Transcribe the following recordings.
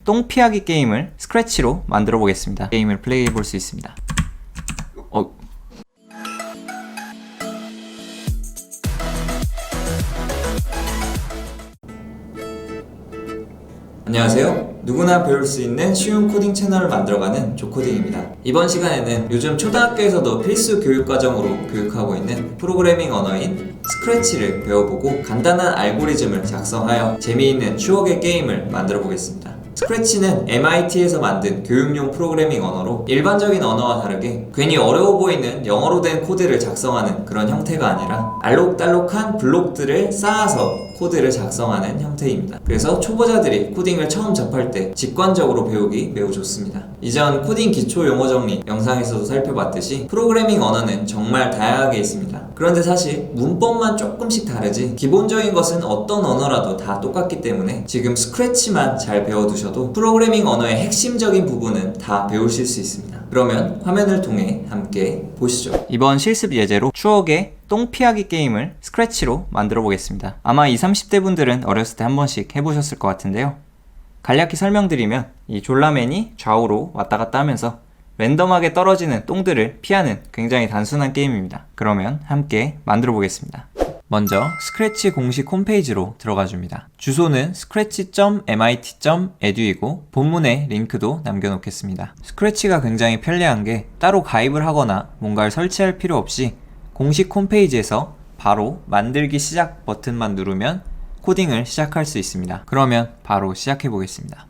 똥 피하기 게임을 스크래치로 만들어 보겠습니다. 게임을 플레이해 볼 수 있습니다. 안녕하세요. 누구나 배울 수 있는 쉬운 코딩 채널을 만들어가는 조코딩입니다. 이번 시간에는 요즘 초등학교에서도 필수 교육과정으로 교육하고 있는 프로그래밍 언어인 스크래치를 배워보고 간단한 알고리즘을 작성하여 재미있는 추억의 게임을 만들어 보겠습니다. 스크래치는 MIT에서 만든 교육용 프로그래밍 언어로 일반적인 언어와 다르게 괜히 어려워 보이는 영어로 된 코드를 작성하는 그런 형태가 아니라 알록달록한 블록들을 쌓아서 코드를 작성하는 형태입니다. 그래서 초보자들이 코딩을 처음 접할 때 직관적으로 배우기 매우 좋습니다. 이전 코딩 기초 용어 정리 영상에서도 살펴봤듯이 프로그래밍 언어는 정말 다양하게 있습니다. 그런데 사실 문법만 조금씩 다르지 기본적인 것은 어떤 언어라도 다 똑같기 때문에 지금 스크래치만 잘 배워두셔도 프로그래밍 언어의 핵심적인 부분은 다 배우실 수 있습니다. 그러면 화면을 통해 함께 보시죠. 이번 실습 예제로 추억의 똥 피하기 게임을 스크래치로 만들어 보겠습니다. 아마 20, 30대 분들은 어렸을 때 한 번씩 해보셨을 것 같은데요. 간략히 설명드리면 이 졸라맨이 좌우로 왔다 갔다 하면서 랜덤하게 떨어지는 똥들을 피하는 굉장히 단순한 게임입니다. 그러면 함께 만들어 보겠습니다. 먼저 스크래치 공식 홈페이지로 들어가 줍니다. 주소는 scratch.mit.edu이고 본문에 링크도 남겨놓겠습니다. 스크래치가 굉장히 편리한 게 따로 가입을 하거나 뭔가를 설치할 필요 없이 공식 홈페이지에서 바로 만들기 시작 버튼만 누르면 코딩을 시작할 수 있습니다. 그러면 바로 시작해 보겠습니다.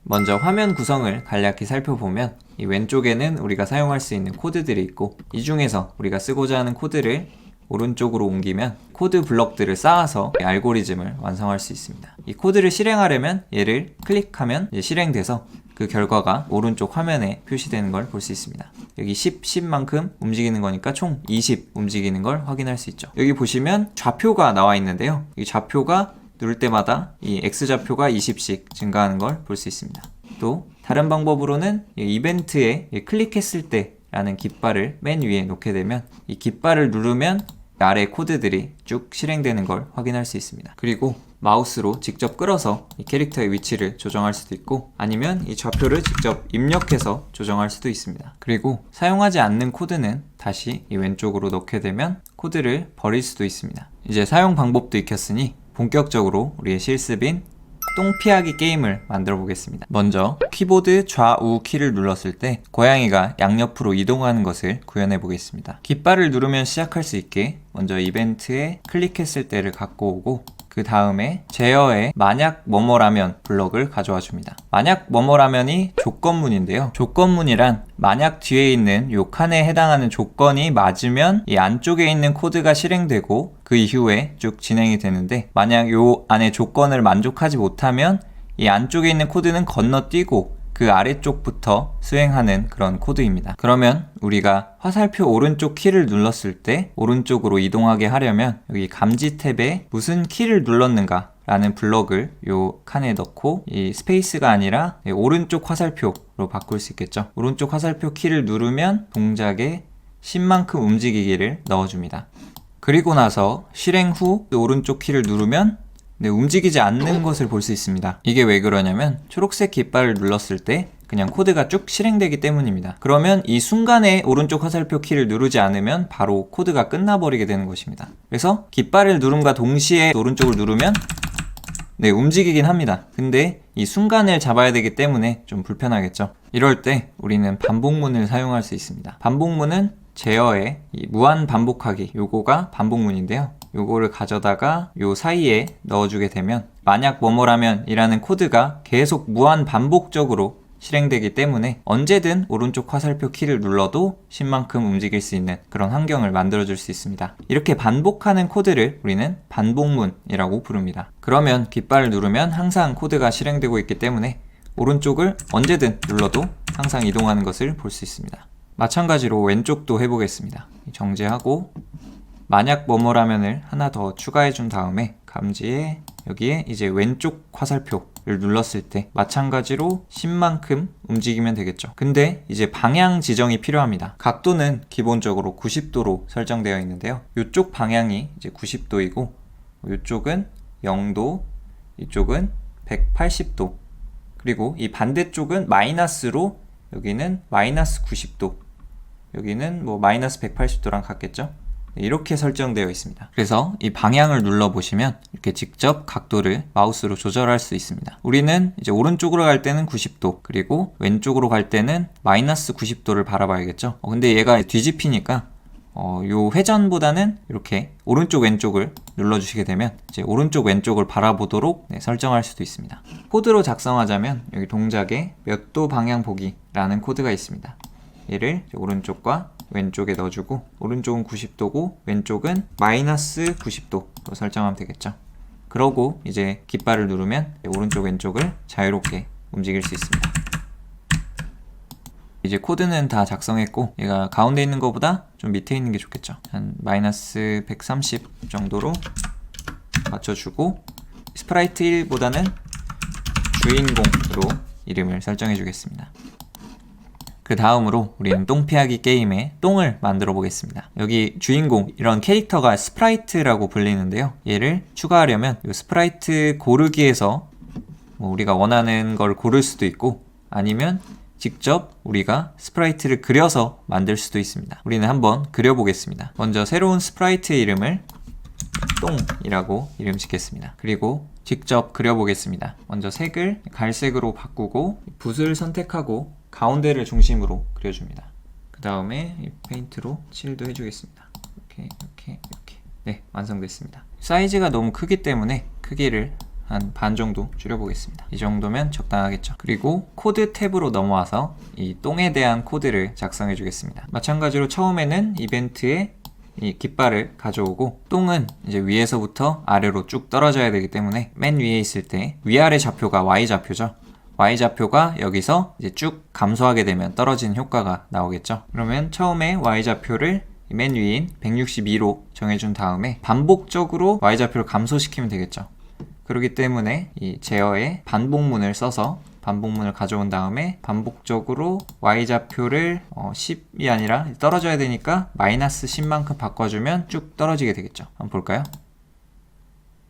먼저 화면 구성을 간략히 살펴보면 이 왼쪽에는 우리가 사용할 수 있는 코드들이 있고 이 중에서 우리가 쓰고자 하는 코드를 오른쪽으로 옮기면 코드 블럭들을 쌓아서 알고리즘을 완성할 수 있습니다. 이 코드를 실행하려면 얘를 클릭하면 이제 실행돼서 그 결과가 오른쪽 화면에 표시되는 걸 볼 수 있습니다. 여기 10만큼 움직이는 거니까 총 20 움직이는 걸 확인할 수 있죠. 여기 보시면 좌표가 나와 있는데요. 이 좌표가 누를 때마다 이 X좌표가 20씩 증가하는 걸 볼 수 있습니다. 또 다른 방법으로는 이 이벤트에 클릭했을 때 라는 깃발을 맨 위에 놓게 되면 이 깃발을 누르면 아래 코드들이 쭉 실행되는 걸 확인할 수 있습니다. 그리고 마우스로 직접 끌어서 이 캐릭터의 위치를 조정할 수도 있고 아니면 이 좌표를 직접 입력해서 조정할 수도 있습니다. 그리고 사용하지 않는 코드는 다시 이 왼쪽으로 넣게 되면 코드를 버릴 수도 있습니다. 이제 사용 방법도 익혔으니 본격적으로 우리의 실습인 똥 피하기 게임을 만들어 보겠습니다. 먼저 키보드 좌우 키를 눌렀을 때 고양이가 양옆으로 이동하는 것을 구현해 보겠습니다. 깃발을 누르면 시작할 수 있게 먼저 이벤트에 클릭했을 때를 갖고 오고 그 다음에 제어에 만약 뭐뭐라면 블럭을 가져와 줍니다. 만약 뭐뭐라면이 조건문인데요. 조건문이란 만약 뒤에 있는 요 칸에 해당하는 조건이 맞으면 이 안쪽에 있는 코드가 실행되고 그 이후에 쭉 진행이 되는데 만약 요 안에 조건을 만족하지 못하면 이 안쪽에 있는 코드는 건너뛰고 그 아래쪽부터 수행하는 그런 코드입니다. 그러면 우리가 화살표 오른쪽 키를 눌렀을 때 오른쪽으로 이동하게 하려면 여기 감지 탭에 무슨 키를 눌렀는가 라는 블럭을 요 칸에 넣고 이 스페이스가 아니라 오른쪽 화살표로 바꿀 수 있겠죠. 오른쪽 화살표 키를 누르면 동작에 10만큼 움직이기를 넣어줍니다. 그리고 나서 실행 후 오른쪽 키를 누르면 움직이지 않는 것을 볼 수 있습니다. 이게 왜 그러냐면 초록색 깃발을 눌렀을 때 그냥 코드가 쭉 실행되기 때문입니다. 그러면 이 순간에 오른쪽 화살표 키를 누르지 않으면 바로 코드가 끝나버리게 되는 것입니다. 그래서 깃발을 누름과 동시에 오른쪽을 누르면 움직이긴 합니다. 근데 이 순간을 잡아야 되기 때문에 좀 불편하겠죠. 이럴 때 우리는 반복문을 사용할 수 있습니다. 반복문은 제어에 이 무한 반복하기 요거가 반복문인데요. 요거를 가져다가 요 사이에 넣어주게 되면 만약 뭐뭐라면 이라는 코드가 계속 무한 반복적으로 실행되기 때문에 언제든 오른쪽 화살표 키를 눌러도 10만큼 움직일 수 있는 그런 환경을 만들어줄 수 있습니다. 이렇게 반복하는 코드를 우리는 반복문이라고 부릅니다. 그러면 깃발을 누르면 항상 코드가 실행되고 있기 때문에 오른쪽을 언제든 눌러도 항상 이동하는 것을 볼 수 있습니다. 마찬가지로 왼쪽도 해보겠습니다. 정지하고 만약 뭐뭐라면을 하나 더 추가해 준 다음에 감지에 여기에 이제 왼쪽 화살표를 눌렀을 때 마찬가지로 10만큼 움직이면 되겠죠. 근데 이제 방향 지정이 필요합니다. 각도는 기본적으로 90도로 설정되어 있는데요. 이쪽 방향이 이제 90도이고 이쪽은 0도, 이쪽은 180도 그리고 이 반대쪽은 마이너스로 여기는 마이너스 90도, 여기는 뭐 마이너스 180도랑 같겠죠? 이렇게 설정되어 있습니다. 그래서 이 방향을 눌러보시면 이렇게 직접 각도를 마우스로 조절할 수 있습니다. 우리는 이제 오른쪽으로 갈 때는 90도, 그리고 왼쪽으로 갈 때는 마이너스 90도를 바라봐야겠죠? 근데 얘가 뒤집히니까 요 회전보다는 이렇게 오른쪽 왼쪽을 눌러주시게 되면 이제 오른쪽 왼쪽을 바라보도록 설정할 수도 있습니다. 코드로 작성하자면 여기 동작에 몇 도 방향 보기라는 코드가 있습니다. 얘를 오른쪽과 왼쪽에 넣어주고, 오른쪽은 90도고 왼쪽은 마이너스 90도로 설정하면 되겠죠. 그러고 이제 깃발을 누르면 오른쪽 왼쪽을 자유롭게 움직일 수 있습니다. 이제 코드는 다 작성했고, 얘가 가운데 있는 것보다 좀 밑에 있는 게 좋겠죠. 한 마이너스 130 정도로 맞춰주고, 스프라이트 1보다는 주인공으로 이름을 설정해 주겠습니다. 그 다음으로 우리는 똥 피하기 게임의 똥을 만들어 보겠습니다. 여기 주인공, 이런 캐릭터가 스프라이트라고 불리는데요. 얘를 추가하려면 이 스프라이트 고르기에서 뭐 우리가 원하는 걸 고를 수도 있고, 아니면 직접 우리가 스프라이트를 그려서 만들 수도 있습니다. 우리는 한번 그려보겠습니다. 먼저 새로운 스프라이트의 이름을 똥이라고 이름 짓겠습니다. 그리고 직접 그려보겠습니다. 먼저 색을 갈색으로 바꾸고 붓을 선택하고 가운데를 중심으로 그려줍니다. 그 다음에 이 페인트로 칠도 해주겠습니다. 이렇게. 네, 완성됐습니다. 사이즈가 너무 크기 때문에 크기를 한 반 정도 줄여보겠습니다. 이 정도면 적당하겠죠. 그리고 코드 탭으로 넘어와서 이 똥에 대한 코드를 작성해 주겠습니다. 마찬가지로 처음에는 이벤트에 이 깃발을 가져오고, 똥은 이제 위에서부터 아래로 쭉 떨어져야 되기 때문에 맨 위에 있을 때 위아래 좌표가 Y좌표죠. Y좌표가 여기서 이제 쭉 감소하게 되면 떨어지는 효과가 나오겠죠. 그러면 처음에 Y좌표를 맨 위인 162로 정해준 다음에 반복적으로 Y좌표를 감소시키면 되겠죠. 그렇기 때문에 이 제어에 반복문을 써서 반복문을 가져온 다음에 반복적으로 Y좌표를 10이 아니라 떨어져야 되니까 마이너스 10만큼 바꿔주면 쭉 떨어지게 되겠죠. 한번 볼까요?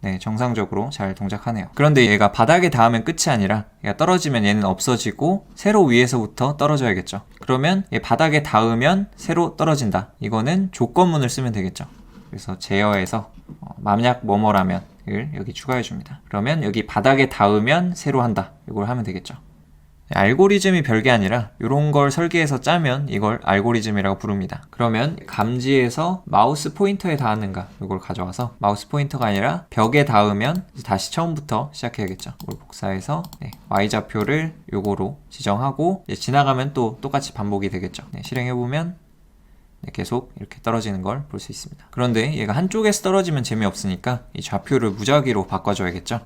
네, 정상적으로 잘 동작하네요. 그런데 얘가 바닥에 닿으면 끝이 아니라 얘가 떨어지면 얘는 없어지고 새로 위에서부터 떨어져야겠죠. 그러면 얘 바닥에 닿으면 새로 떨어진다. 이거는 조건문을 쓰면 되겠죠. 그래서 제어에서 만약 뭐뭐라면 을 여기 추가해 줍니다. 그러면 여기 바닥에 닿으면 새로 한다. 이걸 하면 되겠죠. 알고리즘이 별게 아니라 이런 걸 설계해서 짜면 이걸 알고리즘이라고 부릅니다. 그러면 감지에서 마우스 포인터에 닿았는가 이걸 가져와서 마우스 포인터가 아니라 벽에 닿으면 다시 처음부터 시작해야겠죠. 이걸 복사해서 Y좌표를 요거로 지정하고 지나가면 또 똑같이 반복이 되겠죠. 실행해보면 계속 이렇게 떨어지는 걸 볼 수 있습니다. 그런데 얘가 한쪽에서 떨어지면 재미없으니까 이 좌표를 무작위로 바꿔줘야겠죠.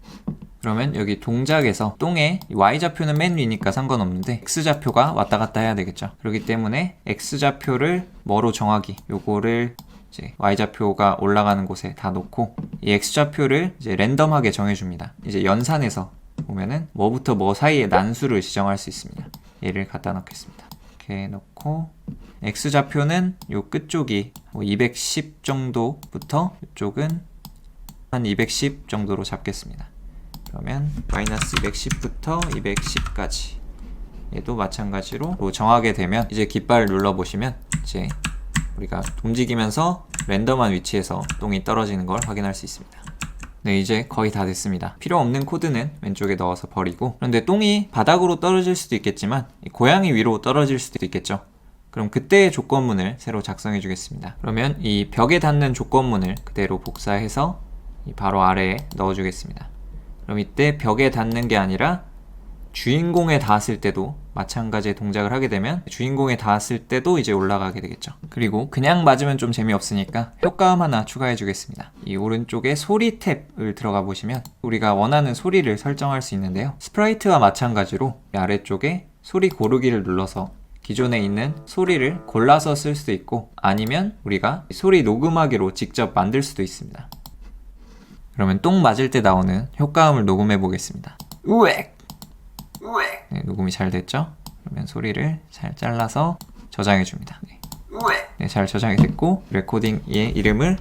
그러면 여기 동작에서 똥의 Y좌표는 맨 위니까 상관없는데 X좌표가 왔다 갔다 해야 되겠죠. 그렇기 때문에 X좌표를 뭐로 정하기, 요거를 이제 Y좌표가 올라가는 곳에 다 놓고 이 X좌표를 이제 랜덤하게 정해줍니다. 이제 연산에서 보면은 뭐부터 뭐 사이에 난수를 지정할 수 있습니다. 얘를 갖다 놓겠습니다. 이렇게 놓고 X좌표는 요 끝쪽이 210 정도부터 이쪽은 한 210 정도로 잡겠습니다. 그러면 마이너스 210부터 210까지 얘도 마찬가지로 정하게 되면 이제 깃발을 눌러보시면 이제 우리가 움직이면서 랜덤한 위치에서 똥이 떨어지는 걸 확인할 수 있습니다. 네, 이제 거의 다 됐습니다. 필요 없는 코드는 왼쪽에 넣어서 버리고, 그런데 똥이 바닥으로 떨어질 수도 있겠지만 고양이 위로 떨어질 수도 있겠죠. 그럼 그때의 조건문을 새로 작성해 주겠습니다. 그러면 이 벽에 닿는 조건문을 그대로 복사해서 바로 아래에 넣어 주겠습니다. 그럼 이때 벽에 닿는 게 아니라 주인공에 닿았을 때도 마찬가지의 동작을 하게 되면 주인공에 닿았을 때도 이제 올라가게 되겠죠. 그리고 그냥 맞으면 좀 재미없으니까 효과음 하나 추가해 주겠습니다. 이 오른쪽에 소리 탭을 들어가 보시면 우리가 원하는 소리를 설정할 수 있는데요. 스프라이트와 마찬가지로 이 아래쪽에 소리 고르기를 눌러서 기존에 있는 소리를 골라서 쓸 수도 있고, 아니면 우리가 소리 녹음하기로 직접 만들 수도 있습니다. 그러면 똥 맞을 때 나오는 효과음을 녹음해 보겠습니다. 우엑! 우엑! 네, 녹음이 잘 됐죠? 그러면 소리를 잘 잘라서 저장해 줍니다. 네, 잘 저장이 됐고 레코딩의 이름을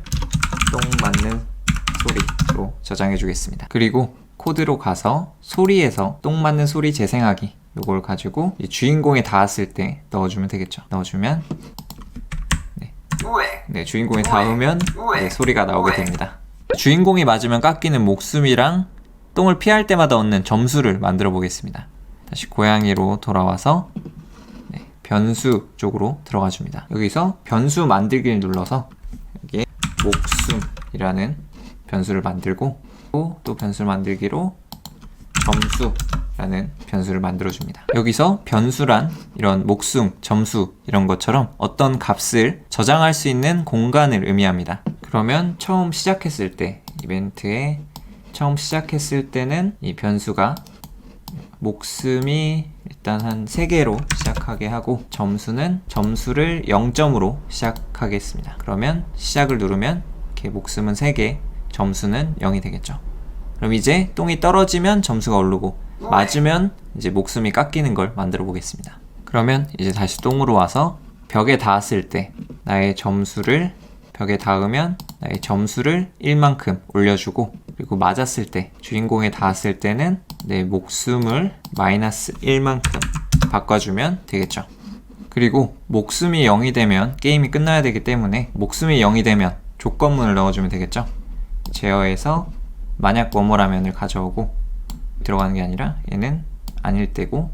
똥 맞는 소리로 저장해 주겠습니다. 그리고 코드로 가서 소리에서 똥 맞는 소리 재생하기, 요걸 가지고 주인공이 닿았을 때 넣어주면 되겠죠. 넣어주면 네, 주인공이 닿으면 소리가 나오게 됩니다. 주인공이 맞으면 깎이는 목숨이랑 똥을 피할 때마다 얻는 점수를 만들어 보겠습니다. 다시 고양이로 돌아와서 변수 쪽으로 들어가 줍니다. 여기서 변수 만들기를 눌러서 여기에 목숨이라는 변수를 만들고 또 변수를 만들기로 점수라는 변수를 만들어 줍니다. 여기서 변수란 이런 목숨, 점수 이런 것처럼 어떤 값을 저장할 수 있는 공간을 의미합니다. 그러면 처음 시작했을 때, 이벤트에 처음 시작했을 때는 이 변수가 목숨이 일단 한 3개로 시작하게 하고 점수는 점수를 0점으로 시작하겠습니다. 그러면 시작을 누르면 이렇게 목숨은 3개, 점수는 0이 되겠죠. 그럼 이제 똥이 떨어지면 점수가 오르고 맞으면 이제 목숨이 깎이는 걸 만들어 보겠습니다. 그러면 이제 다시 똥으로 와서 벽에 닿았을 때 나의 점수를 벽에 닿으면 나의 점수를 1만큼 올려주고, 그리고 맞았을 때 주인공에 닿았을 때는 내 목숨을 마이너스 1만큼 바꿔주면 되겠죠. 그리고 목숨이 0이 되면 게임이 끝나야 되기 때문에 목숨이 0이 되면 조건문을 넣어주면 되겠죠. 제어에서 만약 뭐뭐라면을 가져오고 들어가는 게 아니라 얘는 아닐 때고,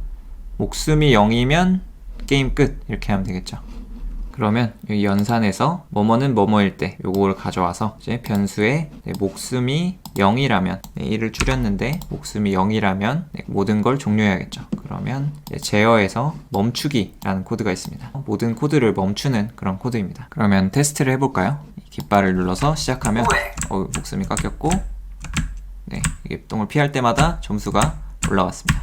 목숨이 0이면 게임 끝 이렇게 하면 되겠죠. 그러면 이 연산에서 뭐뭐는 뭐뭐일 때 요걸 가져와서 이제 변수에 목숨이 0이라면 1을 줄였는데 목숨이 0이라면 모든 걸 종료해야겠죠. 그러면 제어에서 멈추기라는 코드가 있습니다. 모든 코드를 멈추는 그런 코드입니다. 그러면 테스트를 해볼까요? 깃발을 눌러서 시작하면 목숨이 깎였고, 이게 똥을 피할 때마다 점수가 올라왔습니다.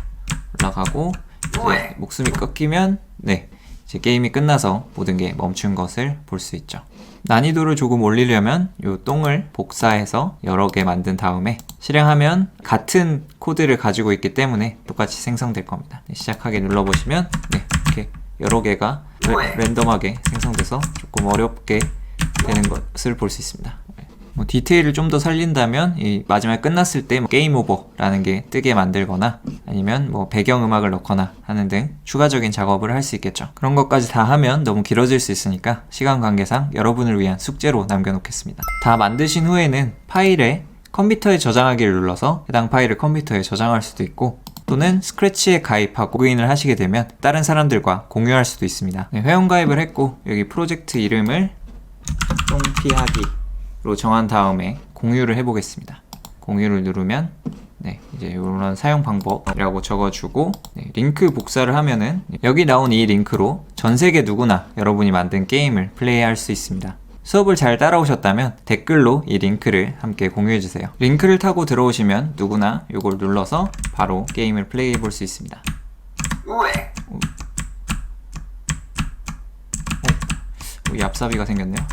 올라가고 이제 목숨이 꺾이면 이제 게임이 끝나서 모든 게 멈춘 것을 볼 수 있죠. 난이도를 조금 올리려면 이 똥을 복사해서 여러 개 만든 다음에 실행하면 같은 코드를 가지고 있기 때문에 똑같이 생성될 겁니다. 시작하게 눌러보시면 이렇게 여러 개가 랜덤하게 생성돼서 조금 어렵게 되는 것을 볼 수 있습니다. 디테일을 좀 더 살린다면 이 마지막에 끝났을 때 게임 오버라는 게 뜨게 만들거나 아니면 배경음악을 넣거나 하는 등 추가적인 작업을 할 수 있겠죠. 그런 것까지 다 하면 너무 길어질 수 있으니까 시간 관계상 여러분을 위한 숙제로 남겨놓겠습니다. 다 만드신 후에는 파일에 컴퓨터에 저장하기를 눌러서 해당 파일을 컴퓨터에 저장할 수도 있고, 또는 스크래치에 가입하고 로그인을 하시게 되면 다른 사람들과 공유할 수도 있습니다. 회원가입을 했고 여기 프로젝트 이름을 똥피하기로 정한 다음에 공유를 해보겠습니다. 공유를 누르면 이제 이런 사용 방법이라고 적어주고 링크 복사를 하면은 여기 나온 이 링크로 전 세계 누구나 여러분이 만든 게임을 플레이할 수 있습니다. 수업을 잘 따라오셨다면 댓글로 이 링크를 함께 공유해주세요. 링크를 타고 들어오시면 누구나 이걸 눌러서 바로 게임을 플레이해 볼 수 있습니다. 얍삽이가 생겼네요.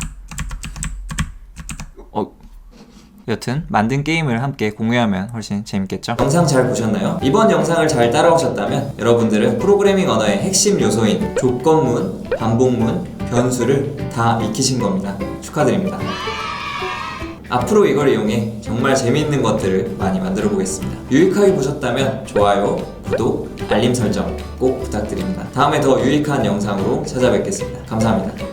여튼 만든 게임을 함께 공유하면 훨씬 재밌겠죠? 영상 잘 보셨나요? 이번 영상을 잘 따라오셨다면 여러분들은 프로그래밍 언어의 핵심 요소인 조건문, 반복문, 변수를 다 익히신 겁니다. 축하드립니다. 앞으로 이걸 이용해 정말 재미있는 것들을 많이 만들어 보겠습니다. 유익하게 보셨다면 좋아요, 구독, 알림 설정 꼭 부탁드립니다. 다음에 더 유익한 영상으로 찾아뵙겠습니다. 감사합니다.